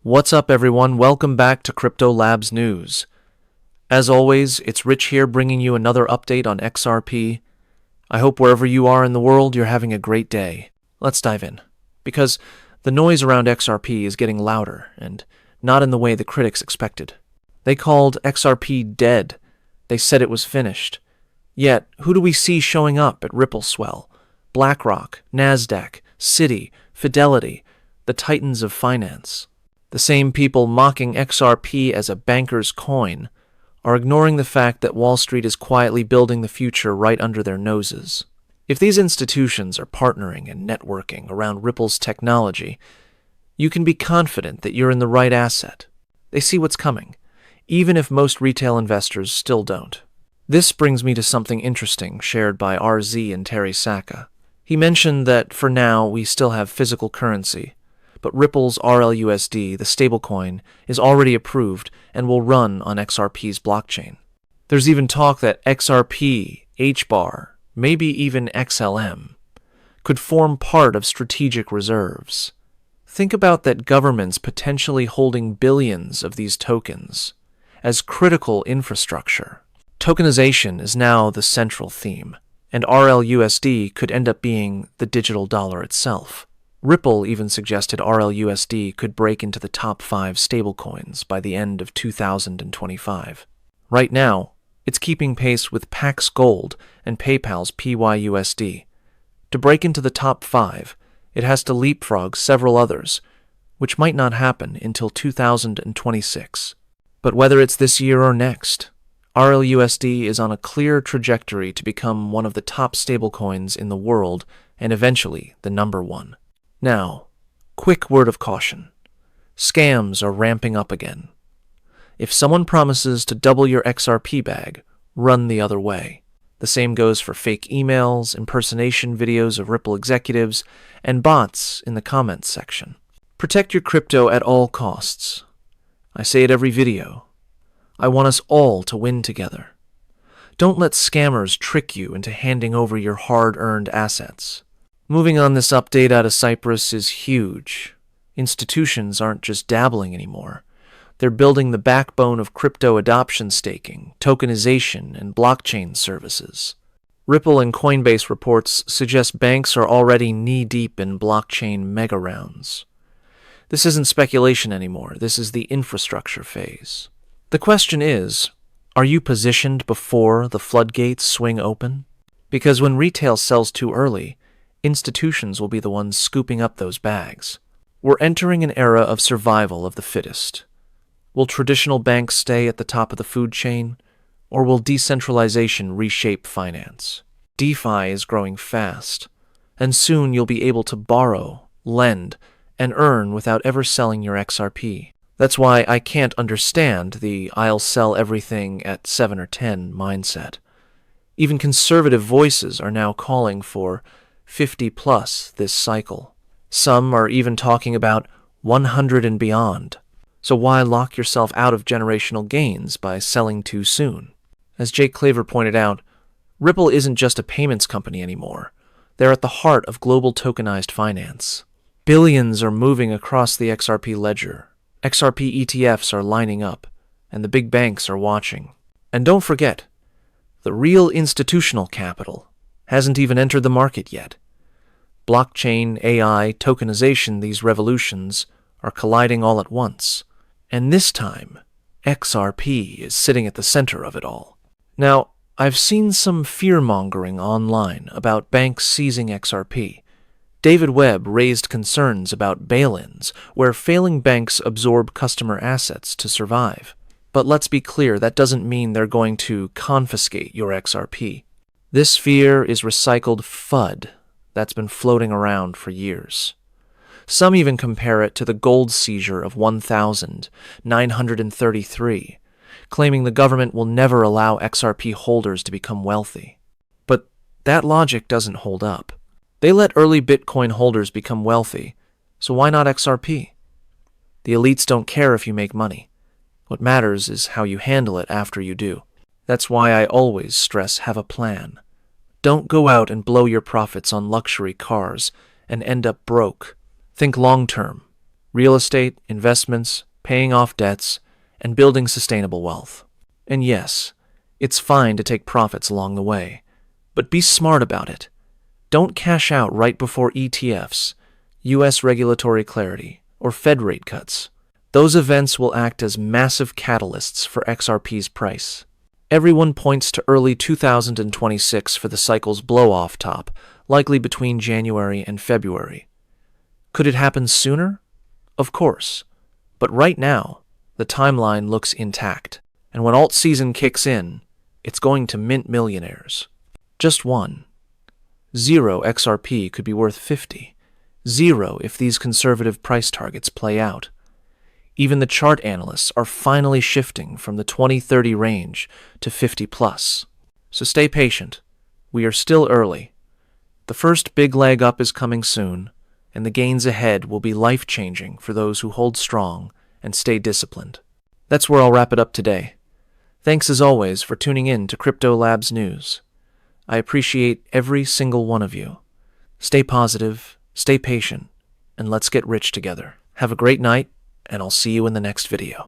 What's up, everyone? Welcome back to Crypto Labs News. As always, it's Rich here bringing you another update on XRP. I hope wherever you are in the world, you're having a great day. Let's dive in. Because the noise around XRP is getting louder, and not in the way the critics expected. They called XRP dead. They said it was finished. Yet, who do we see showing up at Ripple Swell? BlackRock, NASDAQ, Citi, Fidelity, the titans of finance. The same people mocking XRP as a banker's coin are ignoring the fact that Wall Street is quietly building the future right under their noses. If these institutions are partnering and networking around Ripple's technology, you can be confident that you're in the right asset. They see what's coming, even if most retail investors still don't. This brings me to something interesting shared by RZ and Terry Saka. He mentioned that for now we still have physical currency, but Ripple's RLUSD, the stablecoin, is already approved and will run on XRP's blockchain. There's even talk that XRP, HBAR, maybe even XLM, could form part of strategic reserves. Think about that governments potentially holding billions of these tokens as critical infrastructure. Tokenization is now the central theme, and RLUSD could end up being the digital dollar itself. Ripple even suggested RLUSD could break into the top 5 stablecoins by the end of 2025. Right now, it's keeping pace with Pax Gold and PayPal's PYUSD. To break into the top 5, it has to leapfrog several others, which might not happen until 2026. But whether it's this year or next, RLUSD is on a clear trajectory to become one of the top stablecoins in the world and eventually the number one. Now, quick word of caution. Scams are ramping up again. If someone promises to double your XRP bag, run the other way. The same goes for fake emails, impersonation videos of Ripple executives, and bots in the comments section. Protect your crypto at all costs. I say it every video. I want us all to win together. Don't let scammers trick you into handing over your hard-earned assets. Moving on, this update out of Cyprus is huge. Institutions aren't just dabbling anymore. They're building the backbone of crypto adoption staking, tokenization, and blockchain services. Ripple and Coinbase reports suggest banks are already knee-deep in blockchain mega-rounds. This isn't speculation anymore. This is the infrastructure phase. The question is, are you positioned before the floodgates swing open? Because when retail sells too early, institutions will be the ones scooping up those bags. We're entering an era of survival of the fittest. Will traditional banks stay at the top of the food chain, or will decentralization reshape finance? DeFi is growing fast, and soon you'll be able to borrow, lend, and earn without ever selling your XRP. That's why I can't understand the I'll sell everything at 7 or 10 mindset. Even conservative voices are now calling for 50 plus this cycle. Some are even talking about 100 and beyond. So why lock yourself out of generational gains by selling too soon? As Jake Claver pointed out, Ripple isn't just a payments company anymore. They're at the heart of global tokenized finance. Billions are moving across the XRP ledger. XRP ETFs are lining up, and the big banks are watching. And don't forget, the real institutional capital hasn't even entered the market yet. Blockchain, AI, tokenization, these revolutions are colliding all at once. And this time, XRP is sitting at the center of it all. Now, I've seen some fear-mongering online about banks seizing XRP. David Webb raised concerns about bail-ins, where failing banks absorb customer assets to survive. But let's be clear, that doesn't mean they're going to confiscate your XRP. This fear is recycled FUD that's been floating around for years. Some even compare it to the gold seizure of 1933, claiming the government will never allow XRP holders to become wealthy. But that logic doesn't hold up. They let early Bitcoin holders become wealthy, so why not XRP? The elites don't care if you make money. What matters is how you handle it after you do. That's why I always stress have a plan. Don't go out and blow your profits on luxury cars and end up broke. Think long-term. real estate, investments, paying off debts, and building sustainable wealth. And yes, it's fine to take profits along the way, but be smart about it. Don't cash out right before ETFs, U.S. regulatory clarity, or Fed rate cuts. Those events will act as massive catalysts for XRP's price. Everyone points to early 2026 for the cycle's blow-off top, likely between January and February. Could it happen sooner? Of course. But right now, the timeline looks intact. And when alt season kicks in, it's going to mint millionaires. Just one. 0 XRP could be worth 50. 0 if these conservative price targets play out. Even the chart analysts are finally shifting from the 20-30 range to 50 plus. So stay patient. We are still early. The first big leg up is coming soon, and the gains ahead will be life-changing for those who hold strong and stay disciplined. That's where I'll wrap it up today. Thanks as always for tuning in to Crypto Labs News. I appreciate every single one of you. Stay positive, stay patient, and let's get rich together. Have a great night, and I'll see you in the next video.